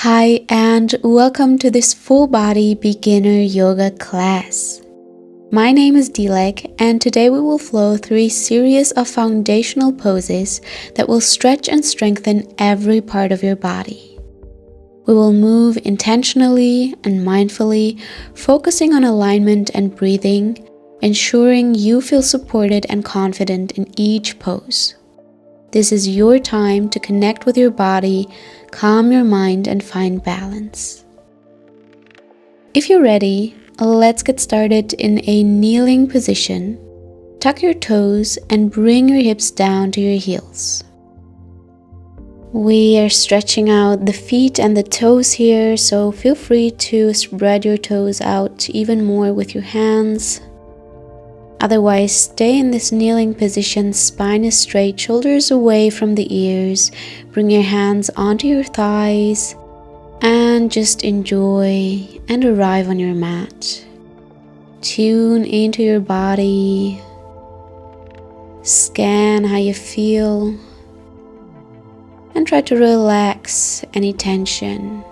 Hi, and welcome to this full body beginner yoga class. My name is Dilek, and today we will flow through a series of foundational poses that will stretch and strengthen every part of your body. We will move intentionally and mindfully, focusing on alignment and breathing, ensuring you feel supported and confident in each pose. This is your time to connect with your body, calm your mind, and find balance. If you're ready, let's get started in a kneeling position. Tuck your toes and bring your hips down to your heels. We are stretching out the feet and the toes here, so feel free to spread your toes out even more with your hands. Otherwise, stay in this kneeling position, spine is straight, shoulders away from the ears. Bring your hands onto your thighs and just enjoy and arrive on your mat. Tune into your body. Scan how you feel and try to relax any tension,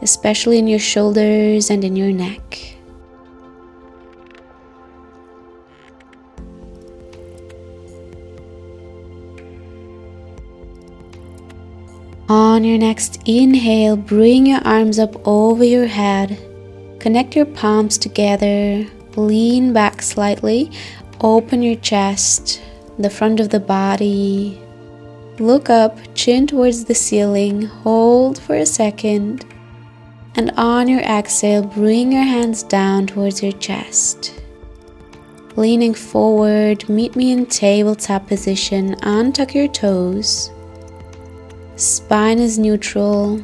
especially in your shoulders and in your neck. On your next inhale, bring your arms up over your head. Connect your palms together. Lean back slightly. Open your chest, the front of the body. Look up, chin towards the ceiling. Hold for a second. And on your exhale, bring your hands down towards your chest. Leaning forward, meet me in tabletop position. Untuck your toes. Spine is neutral,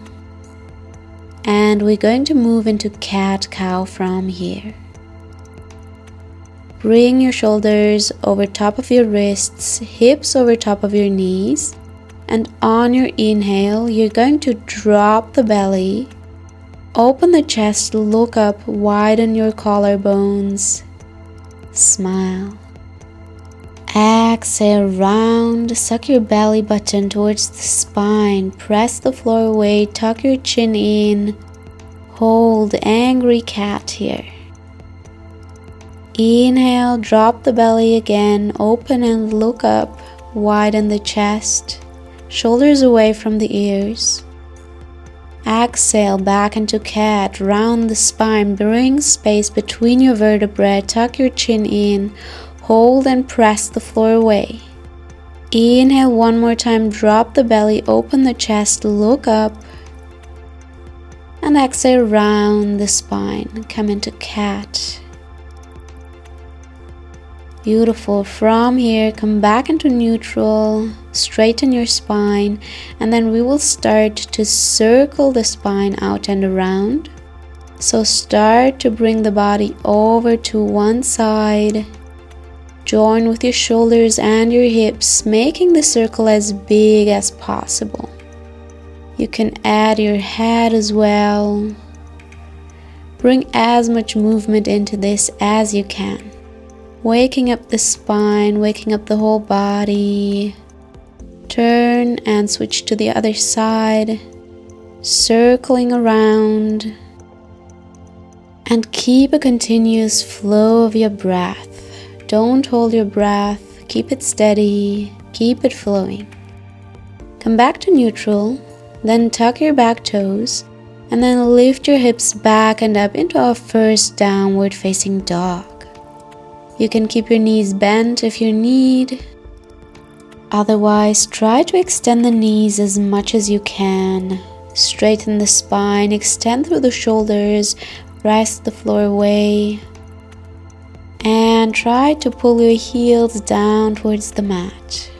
and we're going to move into cat-cow from here. Bring your shoulders over top of your wrists, hips over top of your knees, and on your inhale, you're going to drop the belly, open the chest, look up, widen your collarbones, smile. Exhale, round, suck your belly button towards the spine, press the floor away, tuck your chin in, hold angry cat here. Inhale, drop the belly again, open and look up, widen the chest, shoulders away from the ears. Exhale, back into cat, round the spine, bring space between your vertebrae, tuck your chin in, hold and press the floor away. Inhale one more time, drop the belly, open the chest, look up. And exhale, round the spine, come into cat. Beautiful. From here, come back into neutral, straighten your spine, and then we will start to circle the spine out and around. So start to bring the body over to one side. Join with your shoulders and your hips, making the circle as big as possible. You can add your head as well. Bring as much movement into this as you can. Waking up the spine, waking up the whole body. Turn and switch to the other side. Circling around. And keep a continuous flow of your breath. Don't hold your breath, keep it steady, keep it flowing. Come back to neutral, then tuck your back toes, and then lift your hips back and up into our first downward facing dog. You can keep your knees bent if you need. Otherwise, try to extend the knees as much as you can. Straighten the spine, extend through the shoulders, press the floor away. And try to pull your heels down towards the mat.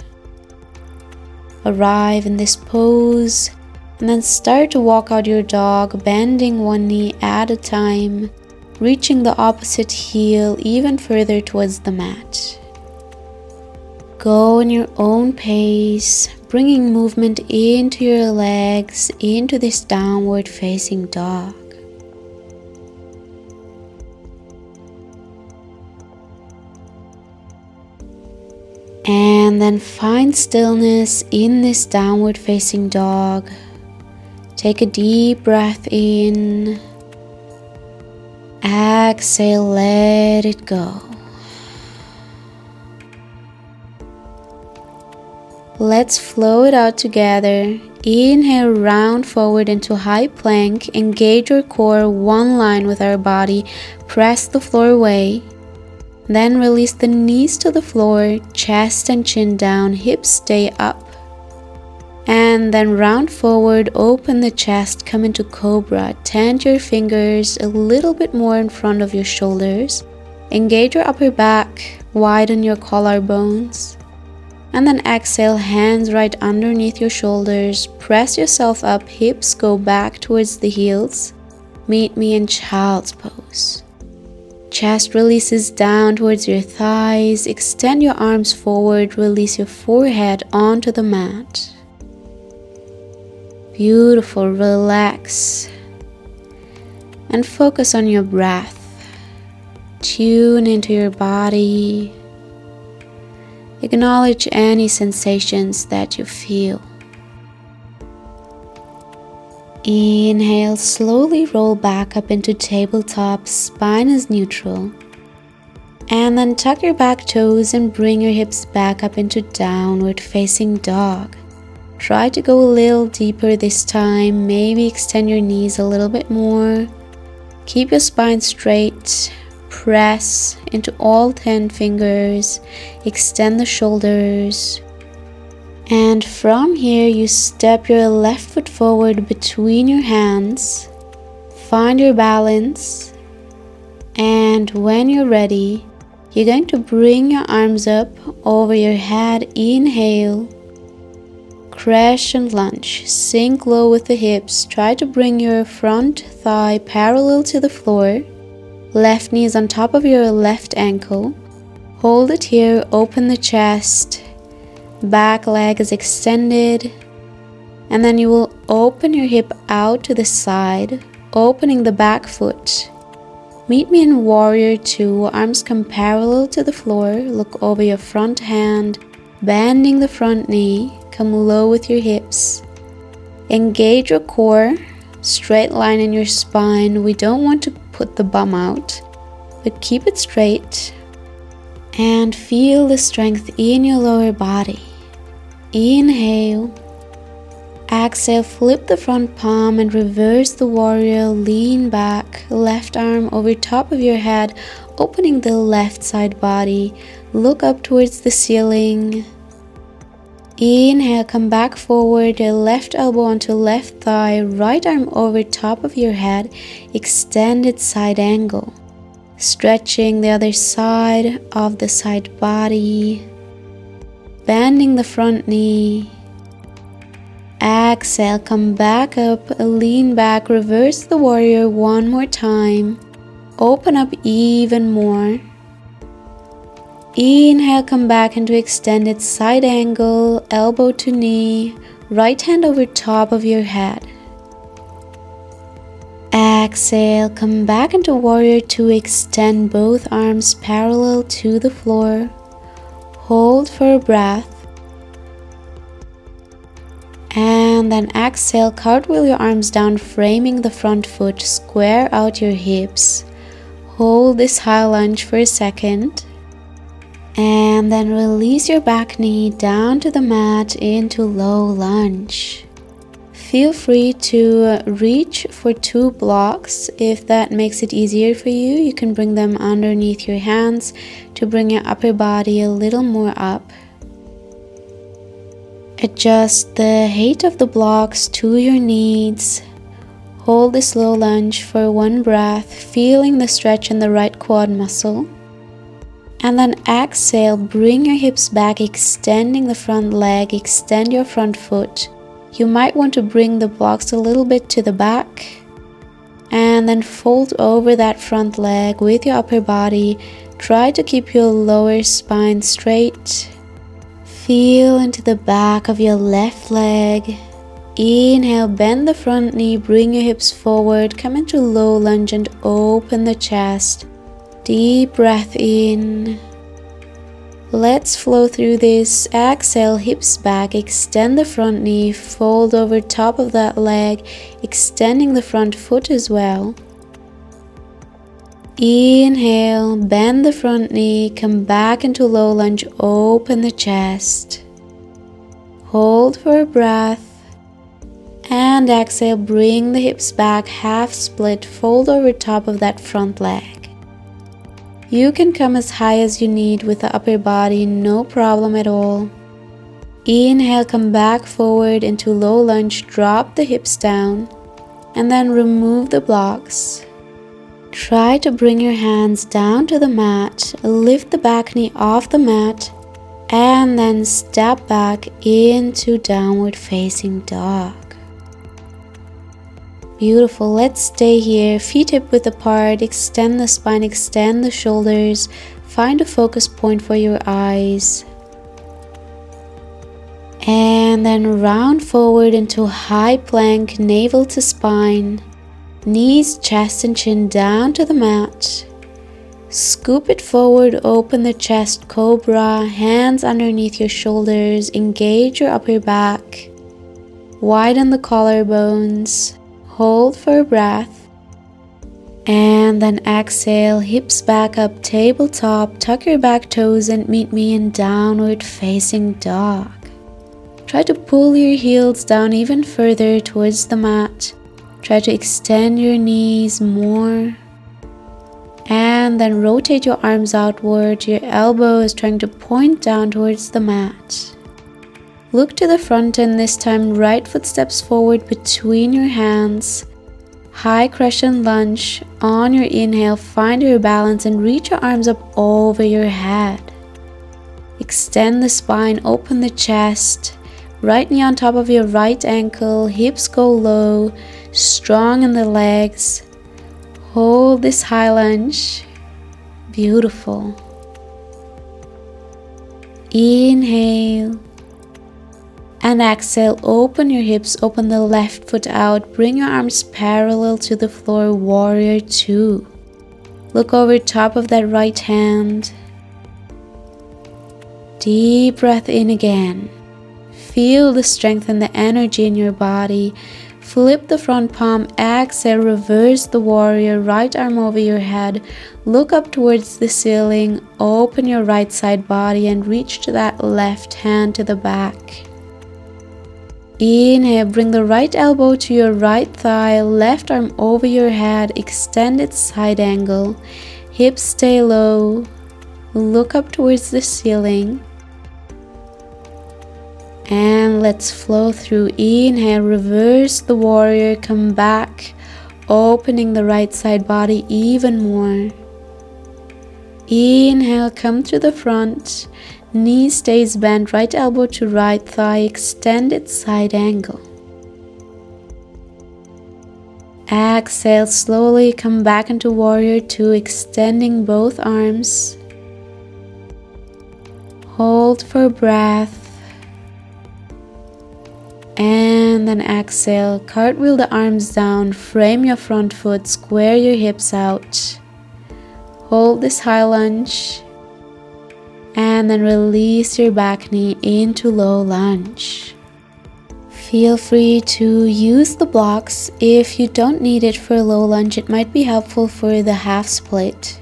Arrive in this pose and then start to walk out your dog, bending one knee at a time, reaching the opposite heel even further towards the mat. Go in your own pace, bringing movement into your legs, into this downward facing dog. And then find stillness in this downward facing dog. Take a deep breath in. Exhale, let it go. Let's flow it out together. Inhale, round forward into high plank. Engage your core, one line with our body. Press the floor away. Then release the knees to the floor, chest and chin down, hips stay up. And then round forward, open the chest, come into cobra. Tend your fingers a little bit more in front of your shoulders. Engage your upper back, widen your collarbones. And then exhale, hands right underneath your shoulders. Press yourself up, hips go back towards the heels. Meet me in child's pose. Chest releases down towards your thighs. Extend your arms forward, release your forehead onto the mat. Beautiful, relax. And focus on your breath. Tune into your body. Acknowledge any sensations that you feel. Inhale, slowly roll back up into tabletop, spine is neutral. And then tuck your back toes and bring your hips back up into downward facing dog. Try to go a little deeper this time, maybe extend your knees a little bit more. Keep your spine straight. Press into all 10 fingers, extend the shoulders, and from here you step your left foot forward between your hands, find your balance, and when you're ready, you're going to bring your arms up over your head. Inhale, crescent lunge, sink low with the hips, try to bring your front thigh parallel to the floor. Left knee is on top of your left ankle. Hold it here, open the chest. Back leg is extended. And then you will open your hip out to the side, opening the back foot. Meet me in warrior 2. Arms come parallel to the floor. Look over your front hand, bending the front knee. Come low with your hips. Engage your core. Straight line in your spine. We don't want to put the bum out, but keep it straight. And feel the strength in your lower body. Inhale. Exhale, flip the front palm and reverse the warrior. Lean back, left arm over top of your head, opening the left side body. Look up towards the ceiling. Inhale, come back forward, left elbow onto left thigh, right arm over top of your head, extended side angle. Stretching the other side of the side body, bending the front knee. Exhale, come back up, lean back, reverse the warrior one more time. Open up even more. Inhale, come back into extended side angle, elbow to knee, right hand over top of your head. Exhale, come back into warrior 2, extend both arms parallel to the floor. Hold for a breath. And then exhale, cartwheel your arms down, framing the front foot, square out your hips. Hold this high lunge for a second. And then release your back knee down to the mat into low lunge. Feel free to reach for 2 blocks. If that makes it easier for you, you can bring them underneath your hands to bring your upper body a little more up. Adjust the height of the blocks to your needs. Hold this low lunge for 1 breath, feeling the stretch in the right quad muscle. And then exhale, bring your hips back, extending the front leg, extend your front foot. You might want to bring the blocks a little bit to the back. And then fold over that front leg with your upper body. Try to keep your lower spine straight. Feel into the back of your left leg. Inhale, bend the front knee, bring your hips forward, come into low lunge and open the chest. Deep breath in. Let's flow through this. Exhale, hips back, extend the front knee, fold over top of that leg, extending the front foot as well. Inhale, bend the front knee, come back into low lunge, open the chest. Hold for a breath. And exhale, bring the hips back, half split, fold over top of that front leg. You can come as high as you need with the upper body, no problem at all. Inhale, come back forward into low lunge, drop the hips down, and then remove the blocks. Try to bring your hands down to the mat, lift the back knee off the mat, and then step back into downward facing dog. Beautiful. Let's stay here, feet hip width apart, extend the spine, extend the shoulders, find a focus point for your eyes. And then round forward into high plank, navel to spine, knees, chest and chin down to the mat. Scoop it forward, open the chest, cobra, hands underneath your shoulders, engage your upper back, widen the collarbones. Hold for a breath, and then exhale, hips back up, tabletop, tuck your back toes and meet me in downward facing dog. Try to pull your heels down even further towards the mat. Try to extend your knees more, and then rotate your arms outward, your elbows trying to point down towards the mat. Look to the front and this time right foot steps forward between your hands. High crescent lunge. On your inhale, find your balance and reach your arms up over your head. Extend the spine, open the chest. Right knee on top of your right ankle, hips go low, strong in the legs. Hold this high lunge. Beautiful. Inhale. And exhale, open your hips, open the left foot out, bring your arms parallel to the floor, warrior two. Look over top of that right hand. Deep breath in again. Feel the strength and the energy in your body. Flip the front palm, exhale, reverse the warrior, right arm over your head. Look up towards the ceiling, open your right side body and reach to that left hand to the back. Inhale, bring the right elbow to your right thigh, left arm over your head, extend its side angle, hips stay low, look up towards the ceiling, and let's flow through. Inhale, reverse the warrior, come back, opening the right side body even more. Inhale, come to the front. Knee stays bent, right elbow to right thigh, extend its side angle. Exhale, slowly come back into warrior two, extending both arms. Hold for breath. And then exhale, cartwheel the arms down, frame your front foot, square your hips out. Hold this high lunge. And then release your back knee into low lunge. Feel free to use the blocks. If you don't need it for low lunge, it might be helpful for the half split.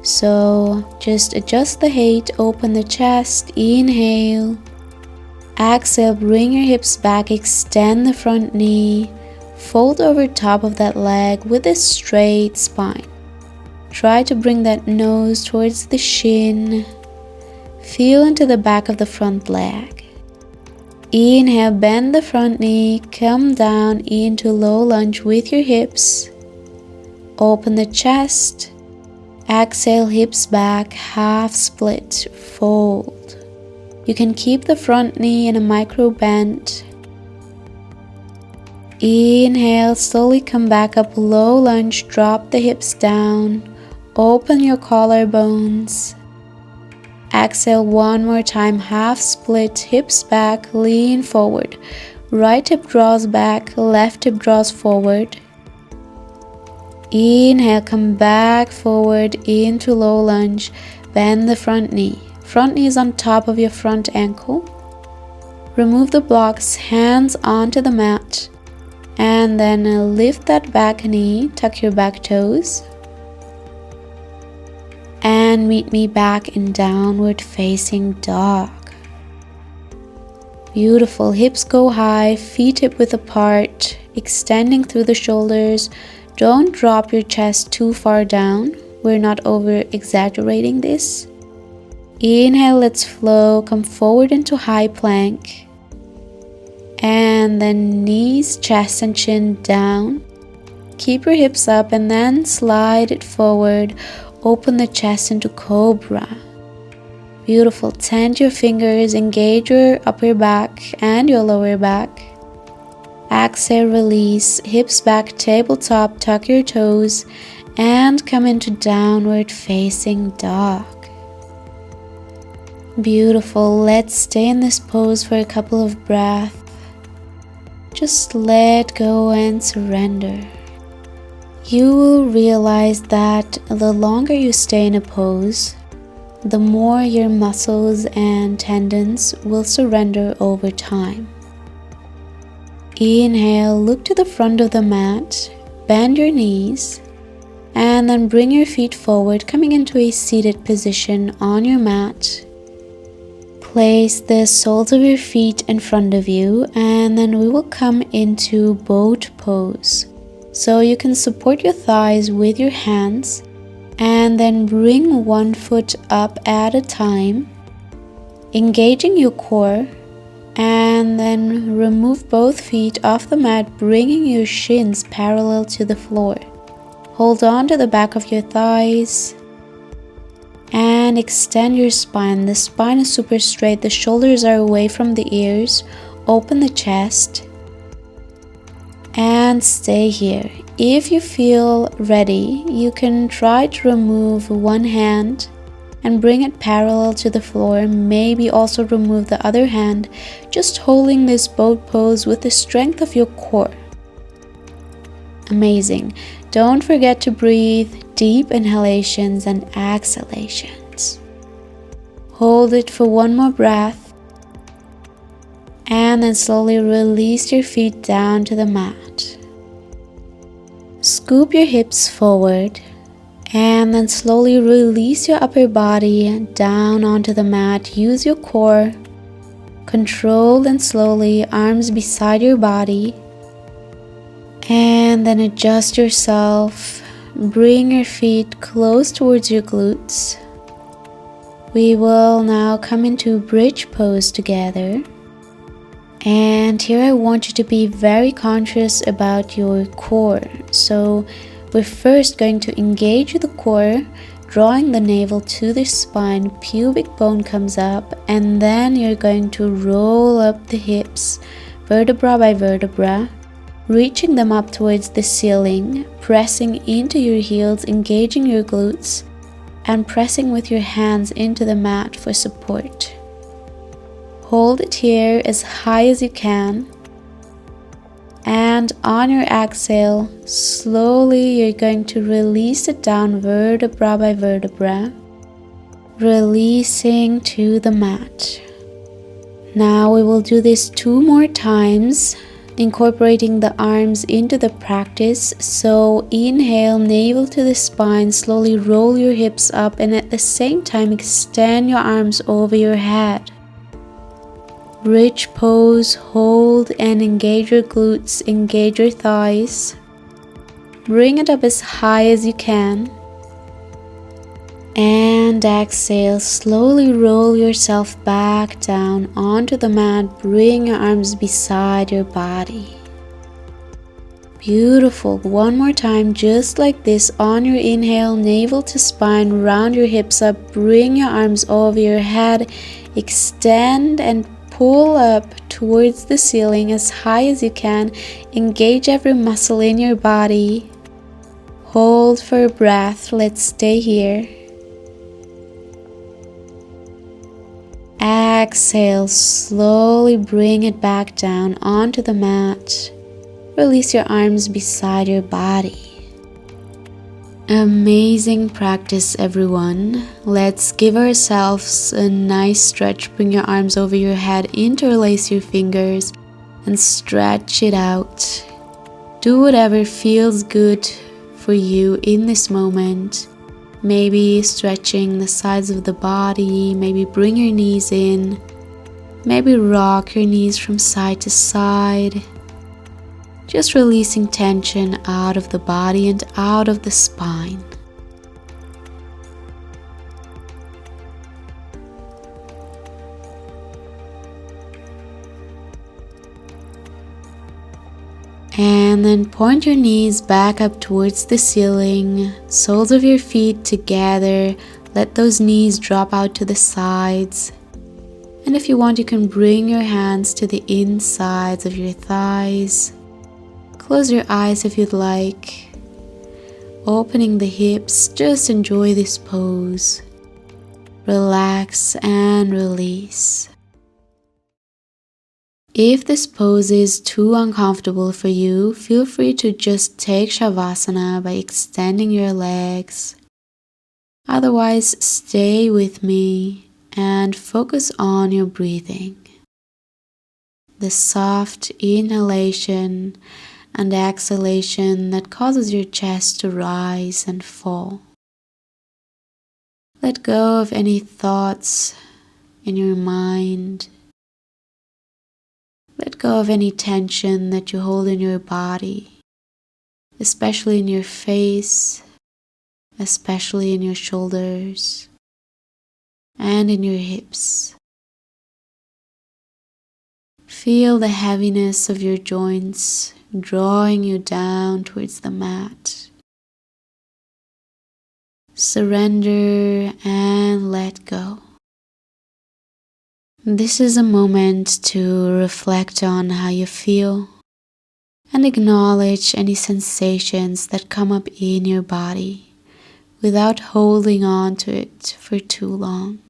So just adjust the height, open the chest, inhale. Exhale, bring your hips back, extend the front knee, fold over top of that leg with a straight spine. Try to bring that nose towards the shin. Feel into the back of the front leg. Inhale, bend the front knee, come down into low lunge with your hips. Open the chest. Exhale, hips back, half split, fold. You can keep the front knee in a micro bend. Inhale, slowly come back up, low lunge, drop the hips down, open your collarbones. Exhale one more time, half split, hips back, lean forward. Right hip draws back, left hip draws forward. Inhale, come back forward into low lunge, bend the front knee. Front knee is on top of your front ankle. Remove the blocks, hands onto the mat. And then lift that back knee, tuck your back toes. And meet me back in downward facing dog. Beautiful. Hips go high, feet hip width apart, extending through the shoulders. Don't drop your chest too far down. We're not over exaggerating this. Inhale, let's flow. Come forward into high plank. And then knees, chest and chin down. Keep your hips up and then slide it forward. Open the chest into cobra. Beautiful. Tend your fingers, engage your upper back and your lower back. Exhale, release, hips back, tabletop, tuck your toes, and come into downward facing dog. Beautiful. Let's stay in this pose for a couple of breaths. Just let go and surrender. You will realize that the longer you stay in a pose, the more your muscles and tendons will surrender over time. Inhale, look to the front of the mat, bend your knees, and then bring your feet forward, coming into a seated position on your mat. Place the soles of your feet in front of you, and then we will come into boat pose. So you can support your thighs with your hands, and then bring one foot up at a time, engaging your core, and then remove both feet off the mat, bringing your shins parallel to the floor. Hold on to the back of your thighs and extend your spine. The spine is super straight, the shoulders are away from the ears. Open the chest and stay here. If you feel ready, you can try to remove one hand and bring it parallel to the floor. Maybe also remove the other hand, just holding this boat pose with the strength of your core. Amazing. Don't forget to breathe deep inhalations and exhalations. Hold it for one more breath, and then slowly release your feet down to the mat. Scoop your hips forward, and then slowly release your upper body down onto the mat. Use your core. Controlled and slowly, arms beside your body. And then adjust yourself. Bring your feet close towards your glutes. We will now come into bridge pose together. And here I want you to be very conscious about your core. So we're first going to engage the core, drawing the navel to the spine, pubic bone comes up, and then you're going to roll up the hips, vertebra by vertebra, reaching them up towards the ceiling, pressing into your heels, engaging your glutes, and pressing with your hands into the mat for support. Hold it here as high as you can. And on your exhale, slowly you're going to release it down vertebra by vertebra, releasing to the mat. Now we will do this 2 more times, incorporating the arms into the practice. So inhale, navel to the spine, slowly roll your hips up, and at the same time extend your arms over your head. Bridge pose, hold and engage your glutes, engage your thighs. Bring it up as high as you can. And exhale, slowly roll yourself back down onto the mat. Bring your arms beside your body. Beautiful. One more time, just like this. On your inhale, navel to spine, round your hips up, bring your arms over your head, extend and pull up towards the ceiling as high as you can. Engage every muscle in your body. Hold for a breath. Let's stay here. Exhale, slowly bring it back down onto the mat. Release your arms beside your body. Amazing practice, everyone. Let's give ourselves a nice stretch. Bring your arms over your head, interlace your fingers, and stretch it out. Do whatever feels good for you in this moment. Maybe stretching the sides of the body, maybe bring your knees in, maybe rock your knees from side to side. Just releasing tension out of the body and out of the spine. And then point your knees back up towards the ceiling, soles of your feet together. Let those knees drop out to the sides. And if you want, you can bring your hands to the insides of your thighs. Close your eyes if you'd like. Opening the hips, just enjoy this pose. Relax and release. If this pose is too uncomfortable for you, feel free to just take Savasana by extending your legs. Otherwise, stay with me and focus on your breathing. The soft inhalation and exhalation that causes your chest to rise and fall. Let go of any thoughts in your mind. Let go of any tension that you hold in your body, especially in your face, especially in your shoulders, and in your hips. Feel the heaviness of your joints drawing you down towards the mat. Surrender and let go. This is a moment to reflect on how you feel and acknowledge any sensations that come up in your body without holding on to it for too long.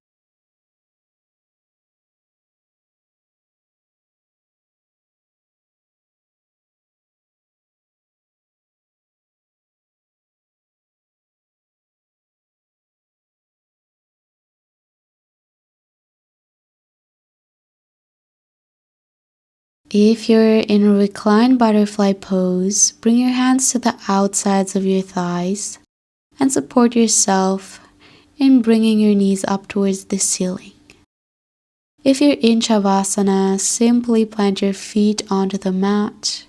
If you're in a reclined butterfly pose, bring your hands to the outsides of your thighs and support yourself in bringing your knees up towards the ceiling. If you're in Savasana, simply plant your feet onto the mat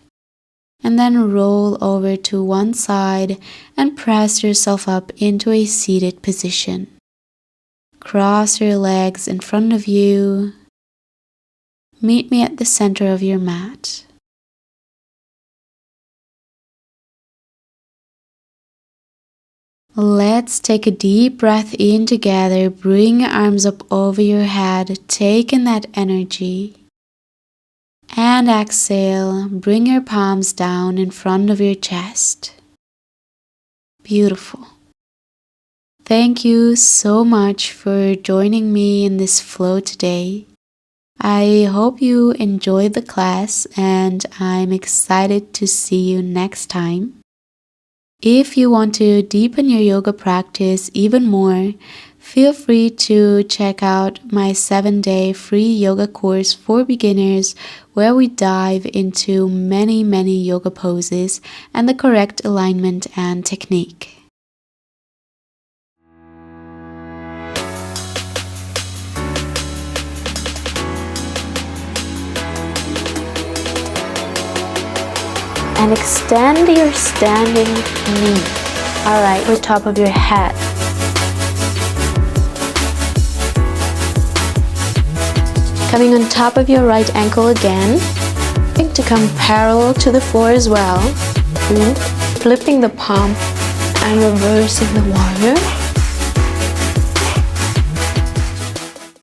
and then roll over to one side and press yourself up into a seated position. Cross your legs in front of you. Meet me at the center of your mat. Let's take a deep breath in together. Bring your arms up over your head. Take in that energy. And exhale. Bring your palms down in front of your chest. Beautiful. Thank you so much for joining me in this flow today. I hope you enjoyed the class and I'm excited to see you next time. If you want to deepen your yoga practice even more, feel free to check out my 7-day free yoga course for beginners where we dive into many yoga poses and the correct alignment and technique. And extend your standing knee. Alright, over top of your head. Coming on top of your right ankle again. To come parallel to the floor as well. Flipping the palm and reversing the warrior.